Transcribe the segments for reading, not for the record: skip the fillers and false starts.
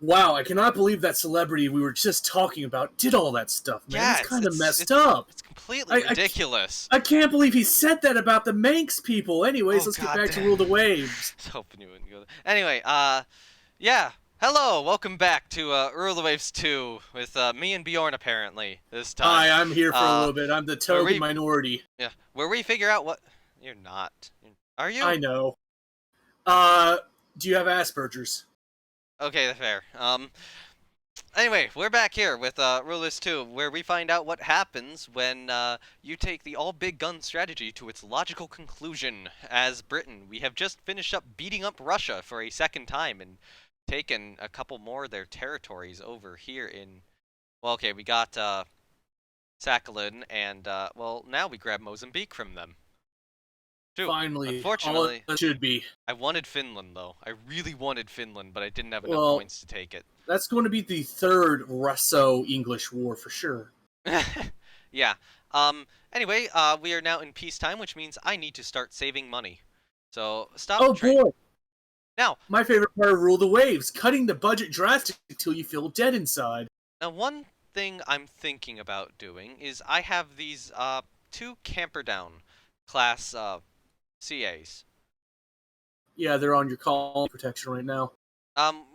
Wow, I cannot believe that celebrity we were just talking about did all that stuff, man. Yeah, That's kind of messed up. it's completely I, I, ridiculous. I can't believe he said that about the Manx people. Anyways, Oh let's get god back to Rule damn. the Waves. I was hoping you wouldn't go there. Anyway, yeah. Hello, welcome back to Rule the Waves 2 with me and Bjorn apparently this time. Hi, I'm here for a Uh, little bit. I'm the where token we minority. where we figure out what you're not. Are you? I know. Uh, do you have Asperger's? Okay, fair. Anyway, we're back here with Rulers 2, where we find out what happens when you take the all-big gun strategy to its logical conclusion. As Britain, we have just finished up beating up Russia for a second time and taken a couple more of their territories over here in... Well, okay, we got Sakhalin, and, well, now we grab Mozambique from them. Too. Finally, all Unfortunately, it should be. I wanted Finland, though. I really wanted Finland, but I didn't have enough Well, points to take it. that's going to be the third Russo-English war for sure. Yeah. Anyway, we are now in peacetime, which means I need to start saving money. So, stop Oh trade. boy, Now, my favorite part of Rule the Waves, cutting the budget drastically until you feel dead inside. one thing I'm thinking about doing is I have these, two Camperdown class, CAs. Yeah, they're on your colony protection right now.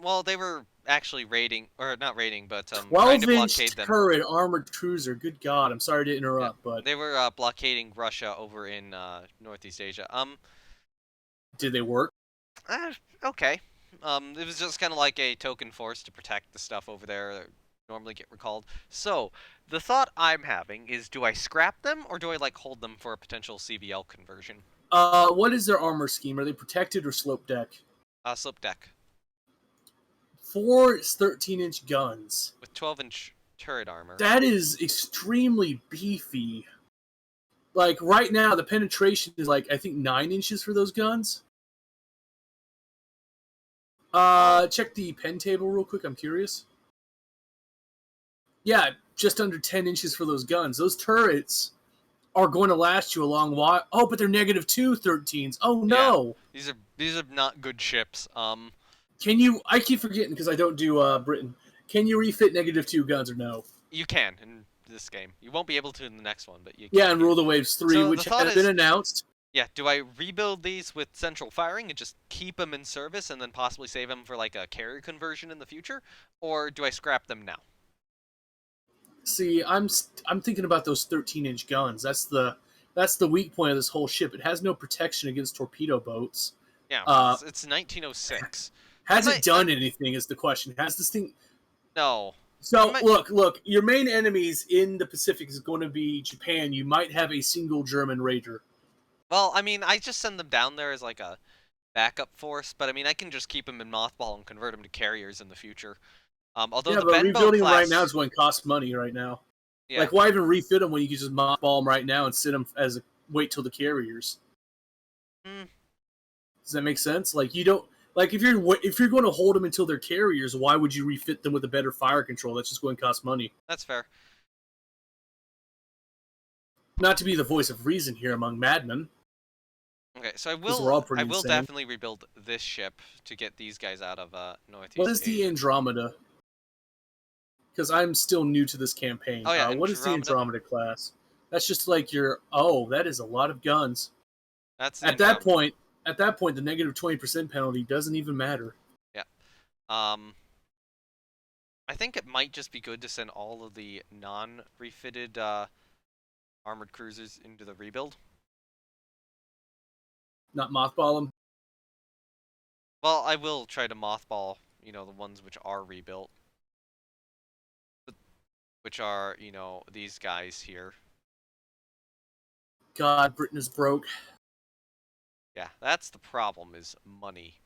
Well, they were actually raiding, or not raiding, but, trying to 12-inch blockade them. turret armored cruiser. Good God, I'm sorry to interrupt, Yeah, but they were, blockading Russia over in, Northeast Asia. did they work? Okay. It was just kind of like a token force to protect the stuff over there that normally get recalled. So, the thought I'm having is, do I scrap them, or do I, like, hold them for a potential CVL conversion? What is their armor scheme? Are they protected or slope deck? Slip deck. 4 13-inch guns. With 12-inch turret armor. That is extremely beefy. Like, right now, the penetration is, like, I think 9 inches for those guns. Check the pen table real quick, I'm curious. Yeah, just under 10 inches for those guns. Those turrets are going to last you a long while. Oh, but they're -2 13s. Oh, no! Yeah, these are not good ships. Can you... I keep forgetting because I don't do, Britain. Can you refit -2 guns or no? You can in this game. You won't be able to in the next one, but you can. Yeah, and Rule the Waves 3, So which has been announced. Yeah, do I rebuild these with central firing and just keep them in service and then possibly save them for like a carrier conversion in the future? Or do I scrap them now? See, I'm thinking about those 13-inch guns. That's the weak point of this whole ship. It has no protection against torpedo boats. Yeah, it's 1906. Has it done anything is the question. Has this thing... No. So, look, your main enemies in the Pacific is going to be Japan. You might have a single German raider. Well, I mean, I just send them down there as like a backup force, but I mean, I can just keep them in mothball and convert them to carriers in the future. Although yeah, the but Benbow rebuilding class... them right now is going to cost money right now. Yeah. Like, why even refit them when you can just mothball them right now and sit them as a wait till the carriers? Does that make sense? Like, you don't... Like, if you're going to hold them until they're carriers, why would you refit them with a better fire control? That's just going to cost money. That's fair. Not to be the voice of reason here among madmen. Okay, so I will definitely rebuild this ship to get these guys out of Northeast What is Asia. the Andromeda? Because I'm still new to this campaign. Oh, yeah, what is the Andromeda class? That's just like your... Oh, that is a lot of guns. That's at that point, the -20% penalty doesn't even matter. Yeah. I think it might just be good to send all of the non-refitted armored cruisers into the rebuild. Not mothball them? Well, I will try to mothball, you know, the ones which are rebuilt. Which are, you know, these guys here. God, Britain is broke. Yeah, that's the problem, is money.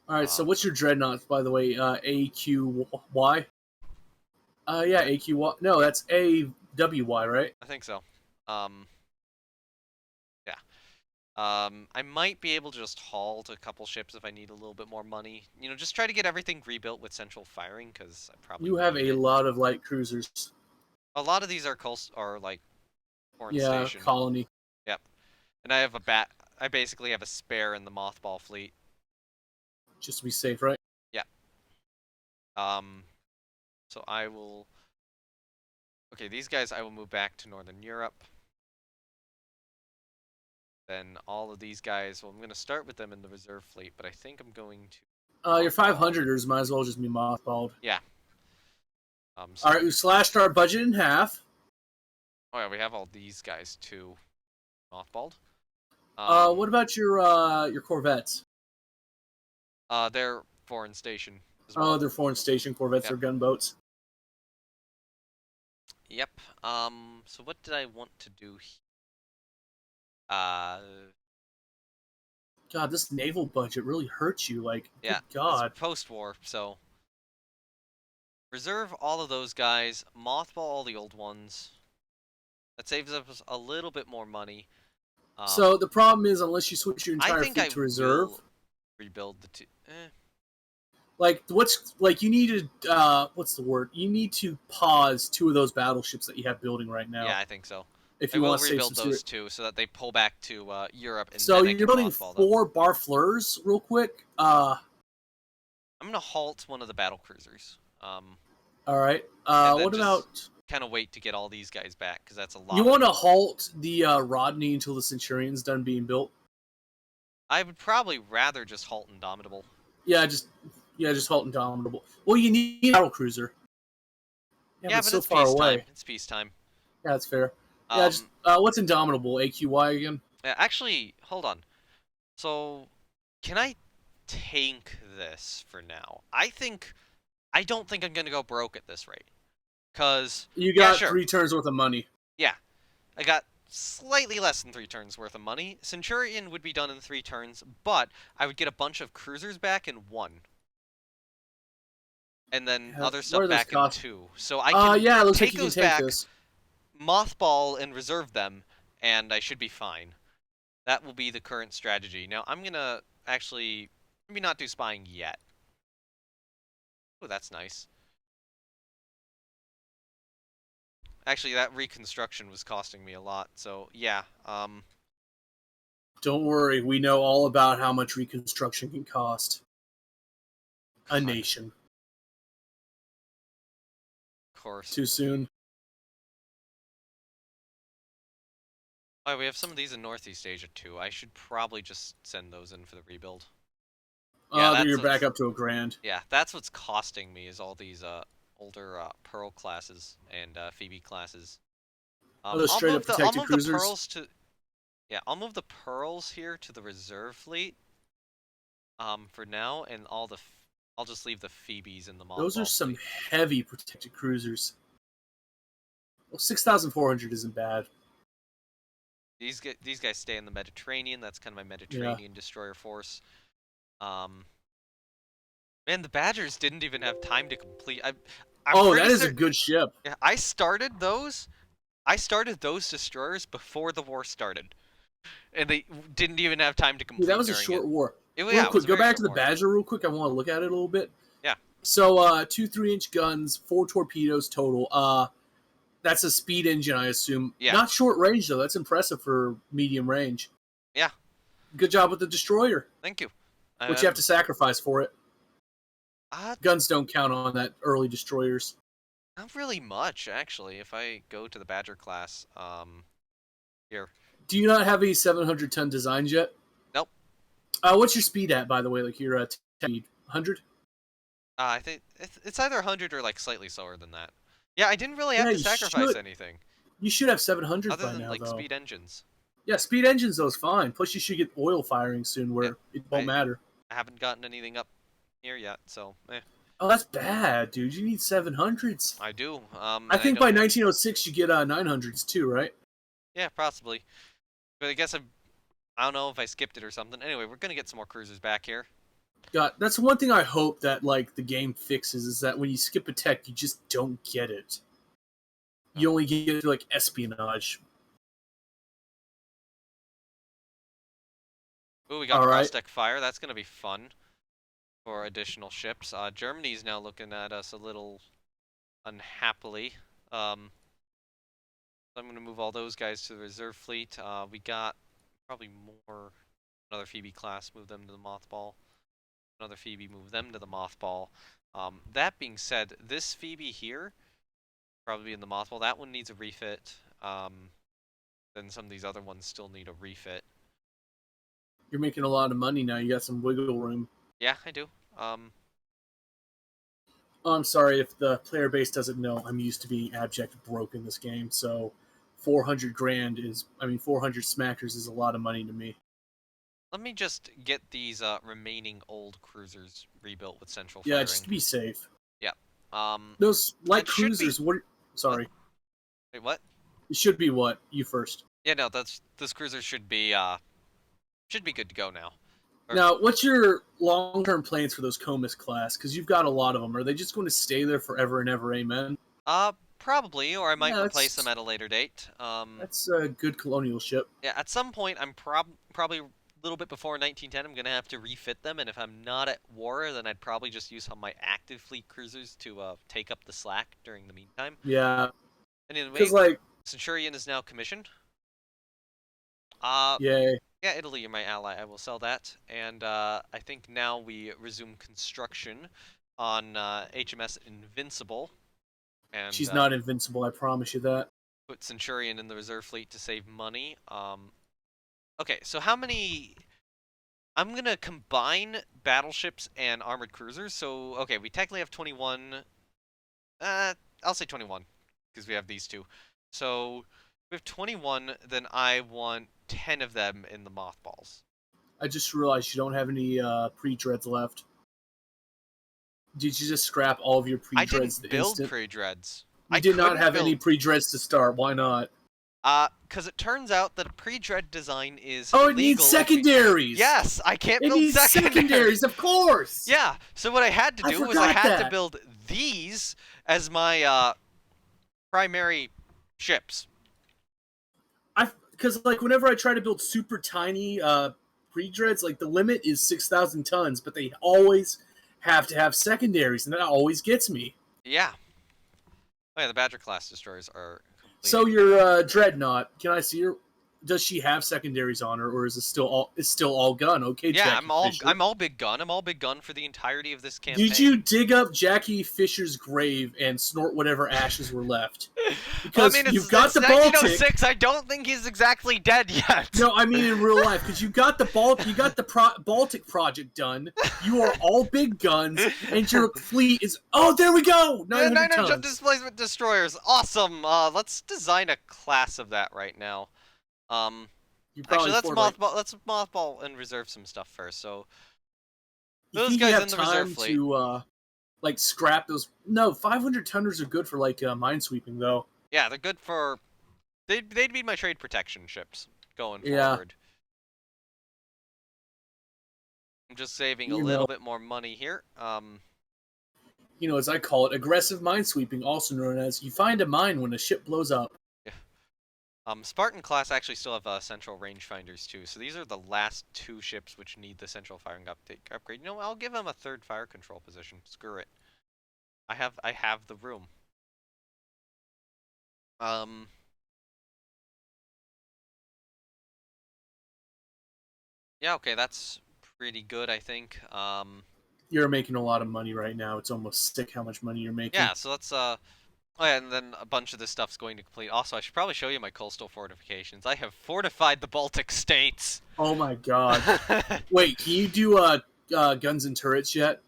Alright, so what's your dreadnought, by the way? AQY? Yeah, AQY. No, that's AWY, right? I think so. Yeah. I might be able to just halt a couple ships if I need a little bit more money. You know, just try to get everything rebuilt with central firing, because I probably You have a lot of light cruisers. A lot of these are like foreign station. Yeah, colony. Yep. And I basically have a spare in the mothball fleet. Just to be safe, right? Yeah. So I will. Okay, these guys I will move back to Northern Europe. Then all of these guys, well, I'm going to start with them in the reserve fleet, but I think I'm going to Your mothball. 500ers might as well just be mothballed. Yeah. All So right, we slashed our budget in half. oh yeah, we have all these guys too mothballed. What about your corvettes? They're foreign station as Oh, well. they're foreign station corvettes Yep. or gunboats. Yep. So what did I want to do here? Uh, God, this naval budget really hurts you. Like, good yeah, it's God. post-war, so reserve all of those guys, mothball all the old ones. That saves us a little bit more money. So the problem is, unless you switch your I entire think I fleet to reserve, will rebuild the two. like you need to what's the word? You need to pause two of those battleships that you have building right now Yeah, I think so. if I you will want to save some rebuild serious. those two so that they pull back to Europe, and So then I you're can building mothball them. 4 Barfleurs real quick. I'm gonna halt one of the battle cruisers. All right. And then What just about kind of wait to get all these guys back because that's a you lot of want to people. halt the Rodney until the Centurion's done being built? I would probably rather just halt Indomitable. Yeah, just halt Indomitable. Well, you need a battle cruiser. Yeah, but Yeah, it's but so it's far peacetime. away. It's peacetime. Yeah, that's fair. Yeah, just Um, what's Indomitable? AQY again? Actually, hold on. So, can I tank this for now? I don't think I'm gonna go broke at this rate. Cause, You yeah, got sure. 3 turns worth of money. Yeah, I got slightly less than 3 turns worth of money. Centurion would be done in 3 turns, but I would get a bunch of cruisers back in 1. And then Yeah, other what stuff are those back in costs? 2. So I can Yeah, it looks like take you can those take back, this. mothball and reserve them, and I should be fine. That will be the current strategy. Now, I'm gonna actually maybe not do spying yet. Oh, that's nice. Actually, that reconstruction was costing me a lot, so yeah. Don't worry, we know all about how much reconstruction can cost a God, nation. of course. Too soon. Oh, we have some of these in Northeast Asia too. I should probably just send those in for the rebuild. Yeah, Then that's you're back what's up to a grand. yeah, that's what's costing me is all these older Pearl classes and Phoebe classes. Those straight up I'll protected move the cruisers. pearls to yeah, I'll move the pearls here to the reserve fleet. For now, and I'll just leave the Phoebes in the Those are mothball some fleet. heavy protected cruisers. Well, 6,400 isn't bad. These guys stay in the Mediterranean. That's kind of my Yeah. Mediterranean destroyer force. Um, Man, the Badgers didn't even have time to complete. I'm Oh, pretty that is a certain. good ship. Yeah, I started those. I started those destroyers before the war started, and they didn't even have time to Dude, that complete was a during it. short war. Yeah, Real it was quick, a go very back short to the war. Badger real quick. I want to look at it a little bit. Yeah. So, 2 3-inch guns, 4 torpedoes total. That's a speed engine, I assume. Yeah. Not short range though. That's impressive for medium range. Yeah. Good job with the destroyer, Thank you. which you have to sacrifice for it. Uh, Guns don't count on that early destroyers. Not really much actually. If I go to the Badger class, here. Do you not have any 700-ton designs yet? Nope. What's your speed at, by the way? Like your speed, 100? I think it's either 100 or like slightly slower than that. Yeah, I didn't really have Yeah, to you sacrifice should. anything You should have 700 other by than now, like though. speed engines. Yeah, speed engines though is fine. Plus, you should get oil firing soon, Yeah, where it won't I matter. I haven't gotten anything up here yet, so Oh, that's bad, dude. You need 700s. I do. I And I think by don't have. 1906 you get 900s too, right? Yeah, possibly. But I guess I don't know if I skipped it or something. Anyway, we're gonna get some more cruisers back here. God, that's one thing I hope that like the game fixes is that when you skip a tech, you just don't get it. You only get like espionage. Ooh, we got All right. cross-deck fire. That's gonna be fun for additional ships. Germany's now looking at us a little unhappily. I'm gonna move all those guys to the reserve fleet. We got probably more. Another Phoebe class, move them to the mothball. Another Phoebe, move them to the mothball. That being said, this Phoebe here, probably in the mothball, that one needs a refit. Then some of these other ones still need a refit. You're making a lot of money now. You got some wiggle room. Yeah, I do. Oh, I'm sorry if the player base doesn't know. I'm used to being abject broke in this game, so 400 grand is, 400 smackers is a lot of money to me. Let me just get these remaining old cruisers rebuilt with central Yeah, firing. just to be safe. Yeah. Those light it should cruisers. be- What? Sorry. Wait, what? It should be what? You first. Yeah, no, this cruiser should be good to go now. Now, what's your long-term plans for those Comus class? Because you've got a lot of them. Are they just going to stay there forever and ever? Amen. Probably, or I might Yeah, replace them at a later date. That's a good colonial ship. Yeah, at some point, I'm probably a little bit before 1910, I'm gonna have to refit them, and if I'm not at war, then I'd probably just use some of my active fleet cruisers to take up the slack during the meantime. Yeah. Anyway, Because, like, Centurion is now commissioned. yay. Yeah, Italy, you're my ally. I will sell that. And I think now we resume construction on HMS Invincible. And She's not invincible, I promise you that. put Centurion in the reserve fleet to save money. Okay, so how many... I'm going to combine battleships and armored cruisers. So, okay, we technically have 21. I'll say 21, because we have these two. So, we have 21, then I want 10 of them in the mothballs. I just realized you don't have any pre-dreads left. Did you just scrap all of your pre-dreads? I didn't build pre-dreads. You did not have any pre-dreads to start. Why not? Because it turns out that a pre-dread design is Oh, it needs secondaries! Yes, I can't build secondaries! It needs secondaries, of course! Yeah, so what I had to do was I had to build these as my primary ships. Because, like, whenever I try to build super tiny pre-dreads, like, the limit is 6,000 tons, but they always have to have secondaries, and that always gets me. Yeah. Oh yeah, the Badger class destroyers are complete. So your Dreadnought, can I see her? Does she have secondaries on her, or is it still all gun? Okay, yeah, Jackie Fisher. I'm all big gun. I'm all big gun for the entirety of this campaign. Did you dig up Jackie Fisher's grave and snort whatever ashes were left? Because you've got the Baltic. 1906. I don't think he's exactly dead yet. No, I mean in real life, because you got the Baltic project done. You are all big guns, and your fleet is. Oh, there we go. 900 displacement destroyers. Awesome. Let's design a class of that right now. Actually, let's mothball and reserve some stuff first. So those guys in the reserve fleet. To like scrap those. No, 500 tonners are good for like minesweeping though. Yeah, they're good for. They'd be my trade protection ships going forward. I'm just saving a little bit more money here. You know, as I call it, aggressive minesweeping, also known as you find a mine when a ship blows up. Spartan class actually still have central rangefinders too, so these are the last two ships which need the central firing upgrade. You know, I'll give them a third fire control position. Screw it. I have the room. Yeah, okay, that's pretty good, I think. You're making a lot of money right now. It's almost sick how much money you're making. Yeah, so let's oh yeah, and then a bunch of this stuff's going to complete. Also, I should probably show you my coastal fortifications. I have fortified the Baltic states. Oh my god. Wait, can you do guns and turrets yet?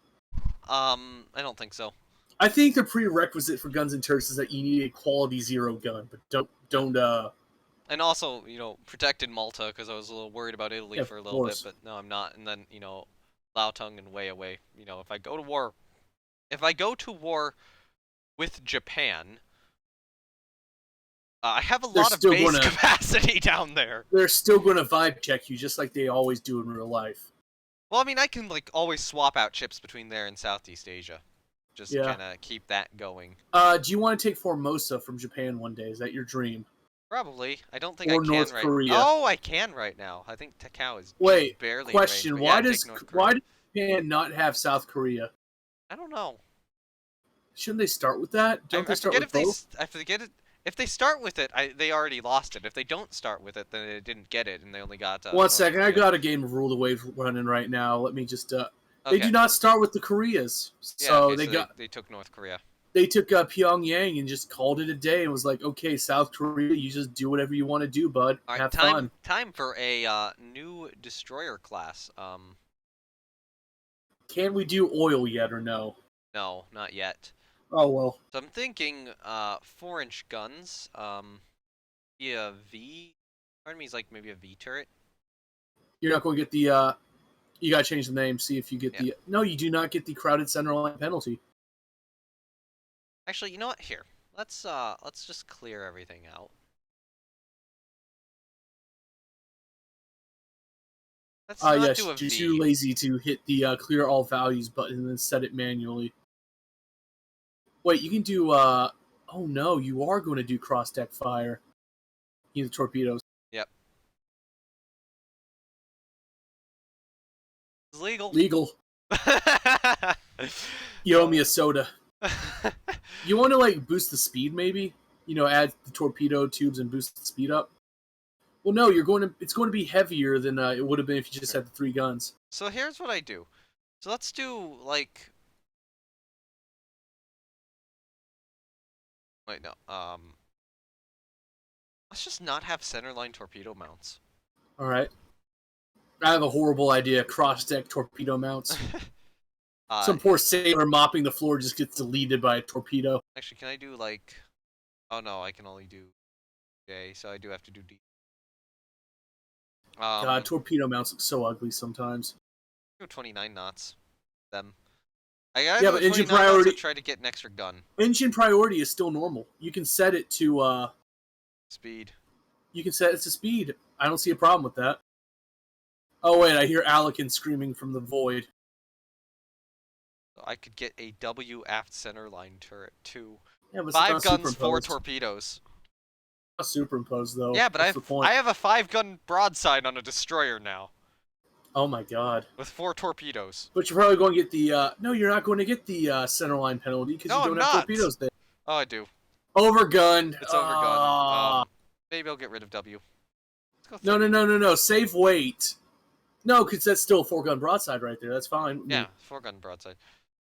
I don't think so. I think the prerequisite for guns and turrets is that you need a quality 0 gun, but don't And also, you know, protected Malta, because I was a little worried about Italy for a little bit, but no, I'm not. And then, you know, Laotung and way away. You know, if I go to war with Japan, I have a lot of base capacity down there. They're still going to vibe check you, just like they always do in real life. Well, I mean, I can, like, always swap out ships between there and Southeast Asia. Just kind of keep that going. Do you want to take Formosa from Japan one day? Is that your dream? Probably. I don't think I can North Korea. Oh, I can right now. I think Takao is barely question. Why does Japan not have South Korea? I don't know. Shouldn't they start with that? Don't they start with both? I forget it. If they start with it, they already lost it. If they don't start with it, then they didn't get it, and they only got... 1 second, I got a game of Rule the Waves running right now. Let me just... They Okay. do not start with the Koreas. Yeah. So Okay. So they took North Korea. they took Pyongyang and just called it a day and was like, okay, South Korea, you just do whatever you want to do, bud. All right. Have fun. Time for a new destroyer class. Can we do oil yet or no? No, not yet. Oh well. So I'm thinking 4-inch guns. Be a V. Part of me is like maybe a V turret. You're not going to get the. You got to change the name. See if you get Yeah. the. No, you do not get the crowded center line penalty. Actually, you know what? Here, let's just clear everything out. Let's not Yes, do a you're V. too lazy to hit the clear all values button and then set it manually. Wait, you can do. Oh no, you are going to do cross deck fire. You need the torpedoes. Yep. It's legal. Legal. You owe me a soda. You want to like boost the speed, maybe? You know, add the torpedo tubes and boost the speed up. Well, no, you're going to. It's going to be heavier than it would have been if you just had the 3 guns. So here's what I do. So let's do like. Wait, no. Let's just not have centerline torpedo mounts. All right. I have a horrible idea. Cross deck torpedo mounts. Some poor sailor mopping the floor just gets deleted by a torpedo. Actually, can I do like? Oh no, I can only do J, so I do have to do D. God, torpedo mounts look so ugly sometimes. Go 29 knots. Them. Yeah, but engine priority. Try to get an extra gun. Engine priority is still normal. You can set it to Speed. You can set it to speed. I don't see a problem with that. Oh wait, I hear Alekin screaming from the void. So I could get a W aft centerline turret too. Yeah, but 5 guns, 4 torpedoes. Not superimposed though. Yeah, but I have a 5-gun broadside on a destroyer now. Oh my god. With 4 torpedoes. But you're probably going to get the no, you're not going to get the centerline penalty because you don't have torpedoes there. Oh, I do. Overgunned. It's overgunned. Maybe I'll get rid of W. Let's go no. Save weight. No, because that's still a 4-gun broadside right there. That's fine. Yeah, 4-gun broadside.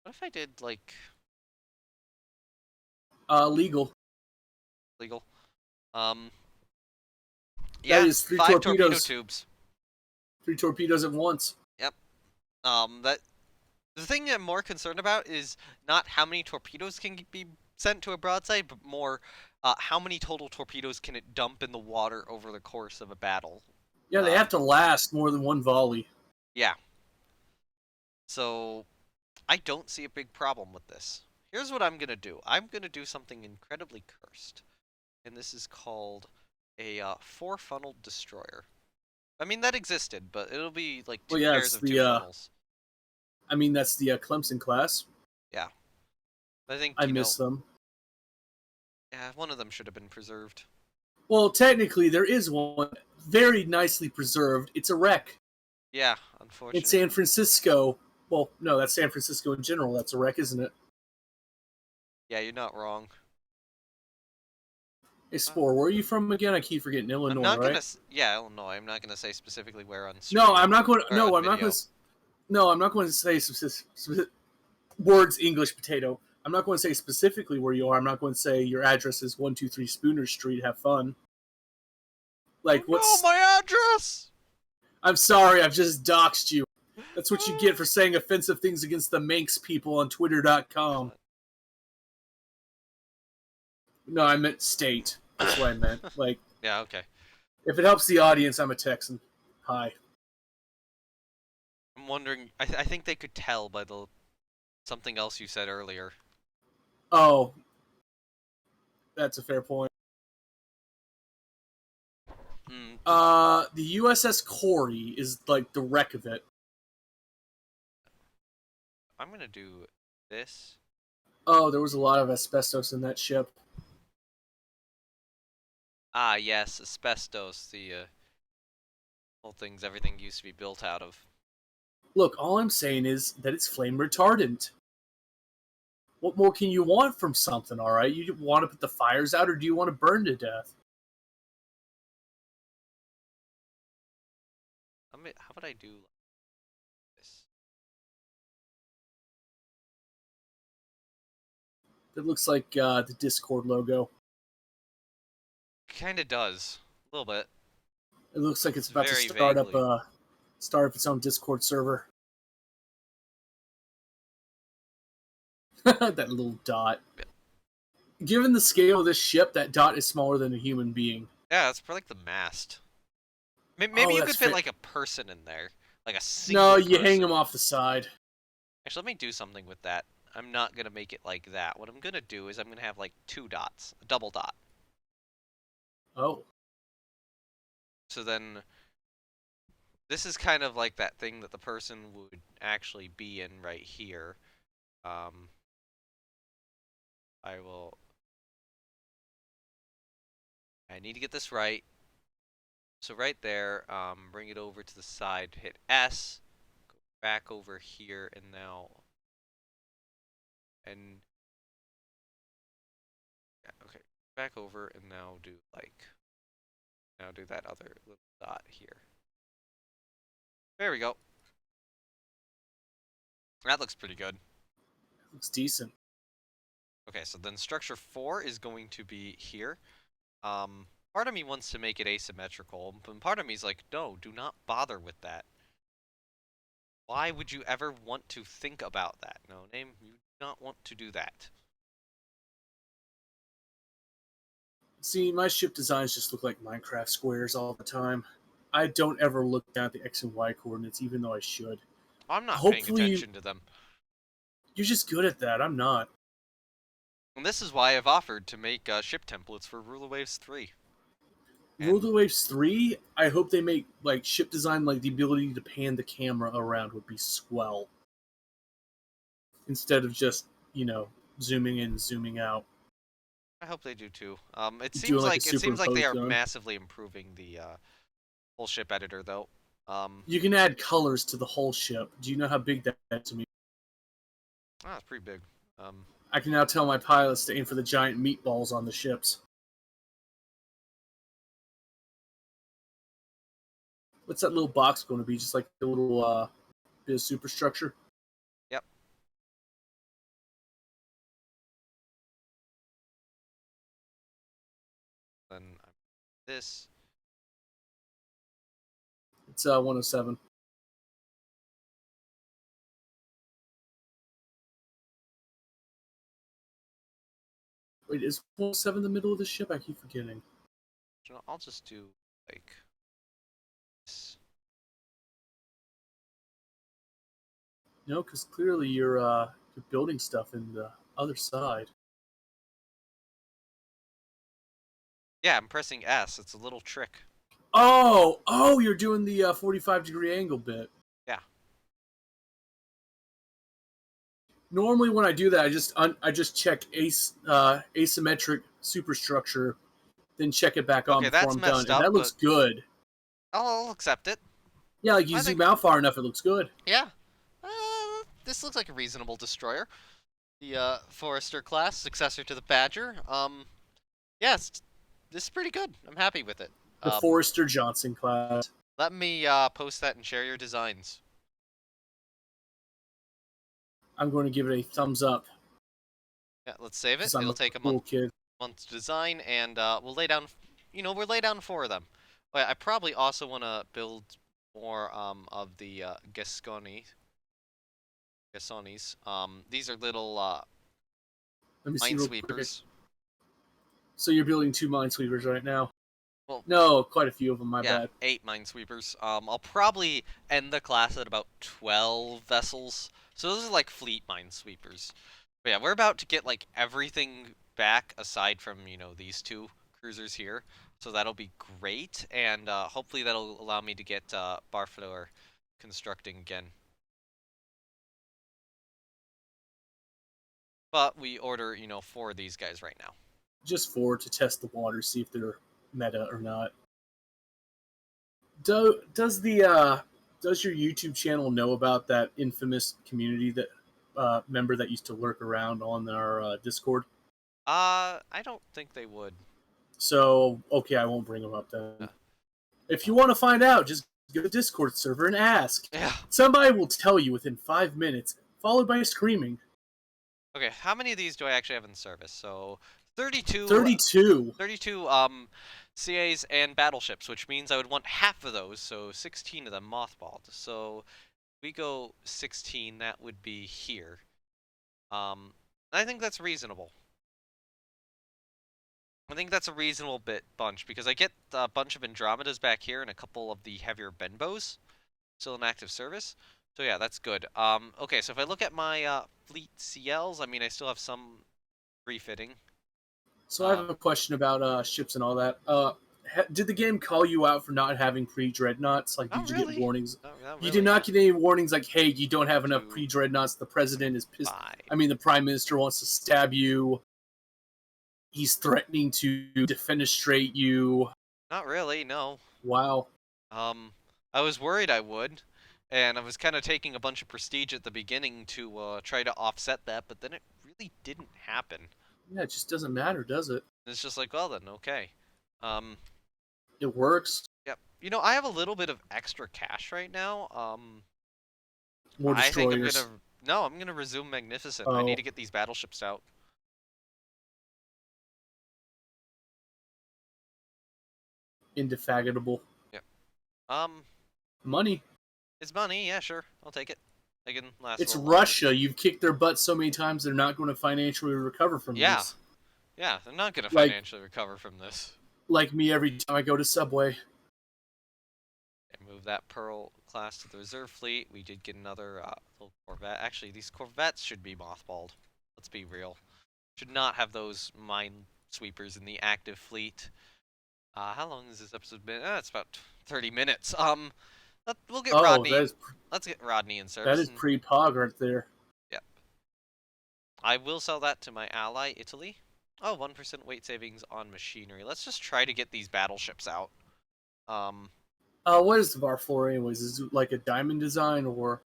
What if I did like legal? Legal. Yeah, that is 3 torpedo tubes. 3 torpedoes at once. Yep. The thing I'm more concerned about is not how many torpedoes can be sent to a broadside, but more how many total torpedoes can it dump in the water over the course of a battle. Yeah, they have to last more than 1 volley. Yeah. So, I don't see a big problem with this. Here's what I'm going to do. I'm going to do something incredibly cursed. And this is called a 4-funneled destroyer. I mean, that existed, but it'll be like 2 pairs of 2 funnels. I mean, that's the Clemson class. Yeah. I think, I miss them. Yeah, one of them should have been preserved. Well, technically, there is one very nicely preserved. It's a wreck. Yeah, unfortunately. In San Francisco. Well, no, that's San Francisco in general. That's a wreck, isn't it? Yeah, you're not wrong. Hey, Spore, where are you from again? I keep forgetting. Illinois, right? Yeah, Illinois. I'm not gonna say specifically where on. No, I'm not going. No, I'm not going to. No, I'm not going to say specific words. English potato. I'm not going to say specifically where you are. I'm not going to say your address is 123 Spooner Street. Have fun. Like what's my address? I'm sorry, I've just doxed you. That's what you get for saying offensive things against the Manx people on Twitter.com. No, I meant state. That's what I meant. Like, yeah, okay. If it helps the audience, I'm a Texan. Hi. I'm wondering. I think they could tell by the something else you said earlier. Oh, that's a fair point. The USS Corey is like the wreck of it. I'm gonna do this. Oh, there was a lot of asbestos in that ship. Ah, yes, asbestos, the whole things everything used to be built out of. Look, all I'm saying is that it's flame retardant. What more can you want from something, alright? You want to put the fires out, or do you want to burn to death? How would I do this? It looks like the Discord logo. Kind of does. A little bit. It looks like it's about to Very start vaguely. up its own Discord server. That little dot. Given the scale of this ship, that dot is smaller than a human being. Yeah, that's probably like the mast. Maybe Oh, you that's could fit like a person in there. Like a single No, person. you hang them off the side. Actually, let me do something with that. I'm not going to make it like that. What I'm going to do is I'm going to have like 2 dots. A double dot. Oh. So then... This is kind of like that thing that the person would actually be in right here. I will... I need to get this right. So right there, bring it over to the side, hit S, go back over here, and now... And... Yeah, okay, back over, and now do like... Now do that other little dot here. There we go. That looks pretty good. Looks decent. Okay, so then structure 4 is going to be here. Part of me wants to make it asymmetrical, but part of me is like, no, do not bother with that. Why would you ever want to think about that? No, name, you do not want to do that. See, my ship designs just look like Minecraft squares all the time. I don't ever look down at the X and Y coordinates, even though I should. I'm not paying Hopefully, attention to them. You're just good at that. I'm not. And this is why I've offered to make ship templates for Ruler Waves 3. Ruler Waves 3, I hope they make like ship design, like the ability to pan the camera around would be swell. Instead of just, zooming in, zooming out. I hope they do too. It Doing seems like they are gun. massively improving the whole ship editor though. You can add colors to the whole ship. Do you know how big that is to me? Ah, it's pretty big. I can now tell my pilots to aim for the giant meatballs on the ships. What's that little box going to be? Just like a little bit of superstructure? Yep. Then this. It's 107. Wait, is 107 the middle of the ship? I keep forgetting. I'll just do like this. No, because clearly you're building stuff in the other side. Yeah, I'm pressing S. It's a little trick. Oh, you're doing the 45-degree angle bit. Yeah. Normally, when I do that, I just check asymmetric superstructure, then check it back on before I'm done, and that looks good. I'll accept it. Yeah, like you zoom out far enough, it looks good. Yeah. This looks like a reasonable destroyer. The Forester class, successor to the Badger. Yes, this is pretty good. I'm happy with it. The Forester Johnson class. Let me post that and share your designs. I'm going to give it a thumbs up. Yeah, let's save it. It'll take a month to design, and we'll lay down. We'll lay down 4 of them. But I probably also want to build more of the Gasconis. These are little minesweepers. So you're building 2 minesweepers right now? Well, no, quite a few of them, my bad. 8 minesweepers. I'll probably end the class at about 12 vessels. So those are like fleet minesweepers. But yeah, we're about to get like everything back aside from, these 2 cruisers here. So that'll be great, and hopefully that'll allow me to get Barfador constructing again. But we order, 4 of these guys right now. Just 4 to test the water, see if they're meta or not. Does your YouTube channel know about that infamous community that member that used to lurk around on our Discord? I don't think they would. So, okay, I won't bring them up then. If you want to find out, just go to the Discord server and ask. Yeah. Somebody will tell you within 5 minutes, followed by screaming. Okay, how many of these do I actually have in service? So 32, 32. 32 CAs and battleships, which means I would want half of those, so 16 of them mothballed. So we go 16, that would be here. I think that's reasonable. I think that's a reasonable bunch, because I get a bunch of Andromedas back here and a couple of the heavier Benbows still in active service. So yeah, that's good. Okay, so if I look at my fleet CLs, I mean, I still have some refitting. So I have a question about ships and all that. Did the game call you out for not having pre-dreadnoughts? Like, Not did you get really. warnings? Not You did really, not no. get any warnings like, hey, you don't have enough 2, pre-dreadnoughts. The president is pissed. 5. I mean, the prime minister wants to stab you. He's threatening to defenestrate you. Not really, no. Wow. I was worried I would, and I was kind of taking a bunch of prestige at the beginning to try to offset that, but then it really didn't happen. Yeah, it just doesn't matter, does it? It's just like, well then, okay. Um, It works. yep. You know, I have a little bit of extra cash right now. More I think destroyers. no, I'm gonna resume Magnificent. I need Oh, to get these battleships out. indefatigable. Yep. Um, Money. it's money, yeah, sure. I'll take it. I can last a It's little longer. Russia. You've kicked their butt so many times they're not going to financially recover from Yeah. this. Yeah, they're not gonna Like financially recover from this. like me every time I go to Subway. And move that Pearl class to the reserve fleet. We did get another little Corvette. Actually, these Corvettes should be mothballed. Let's be real. Should not have those mine sweepers in the active fleet. How long has this episode been? It's about 30 minutes. We'll get Oh, Rodney. Let's get Rodney in that service. is pretty pog right there. Yep. I will sell that to my ally, Italy. Oh, 1% weight savings on machinery. Let's just try to get these battleships out. What is the bar for anyways? Is it like a diamond design or?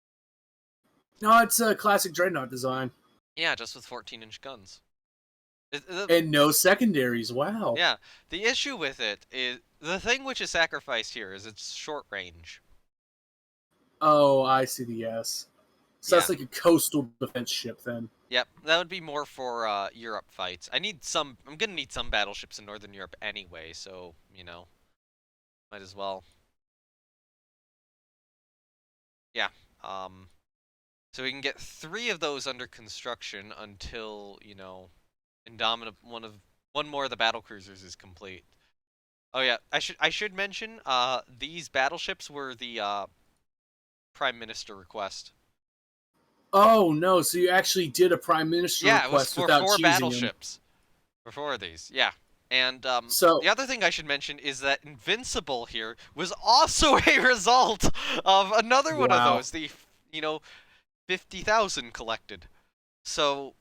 No, it's a classic dreadnought design. Yeah, just with 14-inch guns. And no secondaries. Wow. Yeah, the issue with it is the thing which is sacrificed here is it's short range. Oh, I see the S. So Yeah. that's like a coastal defense ship then. Yep, that would be more for Europe fights. I'm gonna need some battleships in Northern Europe anyway, so, you know, might as well. Yeah, so we can get 3 of those under construction until, you know, one more of the battle cruisers is complete. Oh yeah, I should mention, these battleships were the Prime Minister request. Oh no! So you actually did a prime minister Yeah, it was request for without 4 cheesing him. battleships. For 4 of these, yeah. And So the other thing I should mention is that Invincible here was also a result of another one of wow. those, the, you know, 50,000 collected. So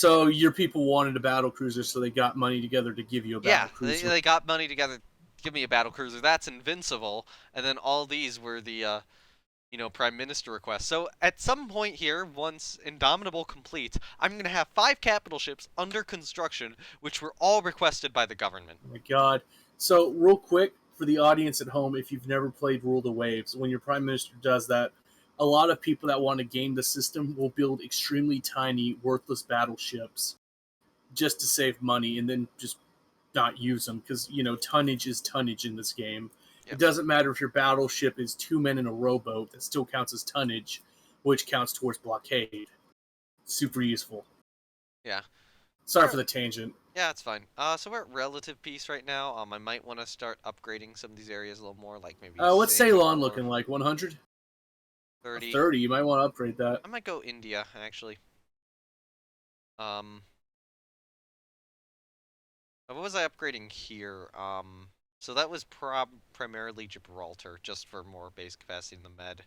your people wanted a battle cruiser, so they got money together to give you a battle yeah, cruiser. they got money together to give me a battle cruiser. That's Invincible, and then all these were the you know, Prime Minister request. So at some point here, once Indomitable completes, I'm going to have 5 capital ships under construction, which were all requested by the government. Oh my god. So real quick for the audience at home, if you've never played Rule the Waves, when your prime minister does that, a lot of people that want to game the system will build extremely tiny, worthless battleships just to save money and then just not use them because, you know, tonnage is tonnage in this game. Yep. It doesn't matter if your battleship is 2 men in a rowboat, that still counts as tonnage, which counts towards blockade. Super useful. Yeah. Sorry for the tangent. Yeah, it's fine. So we're at relative peace right now. I might want to start upgrading some of these areas a little more, like maybe What's Ceylon Singapore. looking like? 100? 30. 30. You might want to upgrade that. I might go India, actually. What was I upgrading here? So that was primarily Gibraltar, just for more base capacity in the Med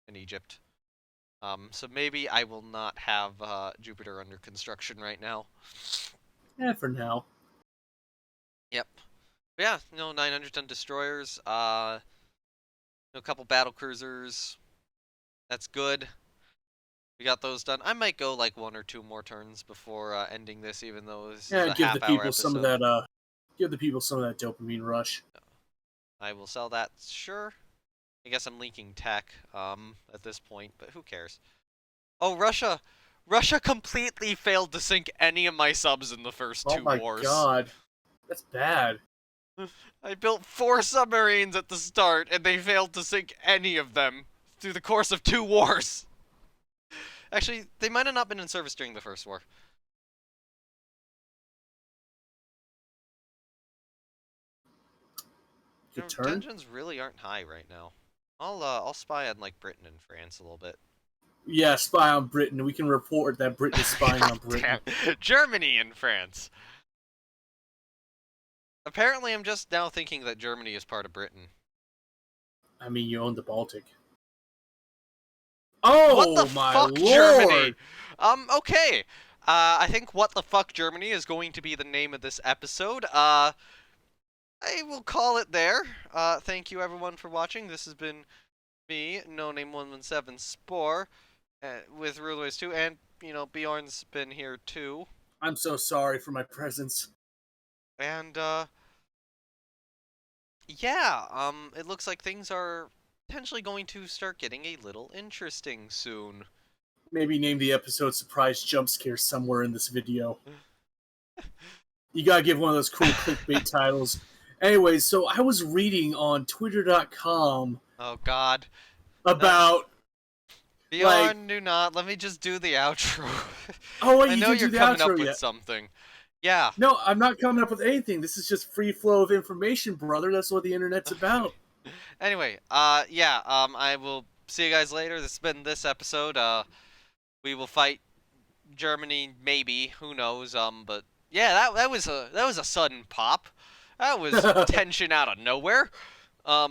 and Egypt. So maybe I will not have Jupiter under construction right now. Yeah, for now. Yep. But yeah, you know, 900-ton destroyers, a couple battle cruisers. That's good. We got those done. I might go like 1 or 2 more turns before ending this, even though this is a Give the people half-hour some of episode. that. Give the people some of that dopamine rush. I will sell that, sure. I guess I'm leaking tech at this point, but who cares? Oh, Russia! Russia completely failed to sink any of my subs in the first two wars. Oh my god. That's bad. I built 4 submarines at the start, and they failed to sink any of them through the course of 2 wars. Actually, they might have not been in service during the first war. Good turn. Tensions really aren't high right now. I'll spy on like Britain and France a little bit. Yeah, spy on Britain. We can report that Britain is spying on Britain. Damn. Germany and France. Apparently, I'm just now thinking that Germany is part of Britain. I mean, you own the Baltic. Oh, what the my fuck, lord! Germany? Okay. I think What the Fuck Germany is going to be the name of this episode. I will call it there. Thank you everyone for watching. This has been me, NoName117 Spore, with RTW2, and, you know, Bjorn's been here too. I'm so sorry for my presence. And, yeah, it looks like things are potentially going to start getting a little interesting soon. Maybe name the episode Surprise Jump Scare somewhere in this video. You gotta give one of those cool clickbait titles. Anyways, so I was reading on Twitter.com. Oh god. About... Bjorn, do not. Let me just do the outro. Oh, wait, I you know didn't you're do the coming outro up yet. with something. Yeah. No, I'm not coming up with anything. This is just free flow of information, brother. That's what the internet's about. Anyway, yeah, I will see you guys later. This has been this episode. We will fight Germany, maybe. Who knows? But yeah, that was a sudden pop. That was tension out of nowhere. A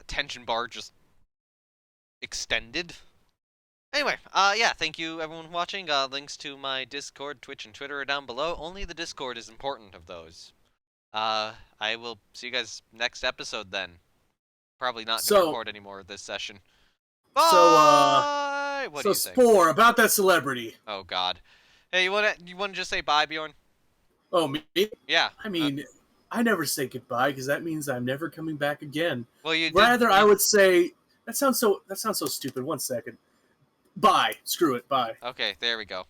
tension bar just extended. Anyway, yeah, thank you everyone for watching. Links to my Discord, Twitch, and Twitter are down below. Only the Discord is important of those. I will see you guys next episode then. Probably not gonna record any more of this session. Bye! What do you think? Spore, about that celebrity. Oh god. Hey, you wanna just say bye, Bjorn? Oh, me? Yeah. I mean, I never say goodbye because that means I'm never coming back again. Well, you rather I would say that sounds so stupid. 1 second. Bye. Screw it. Bye. Okay, there we go.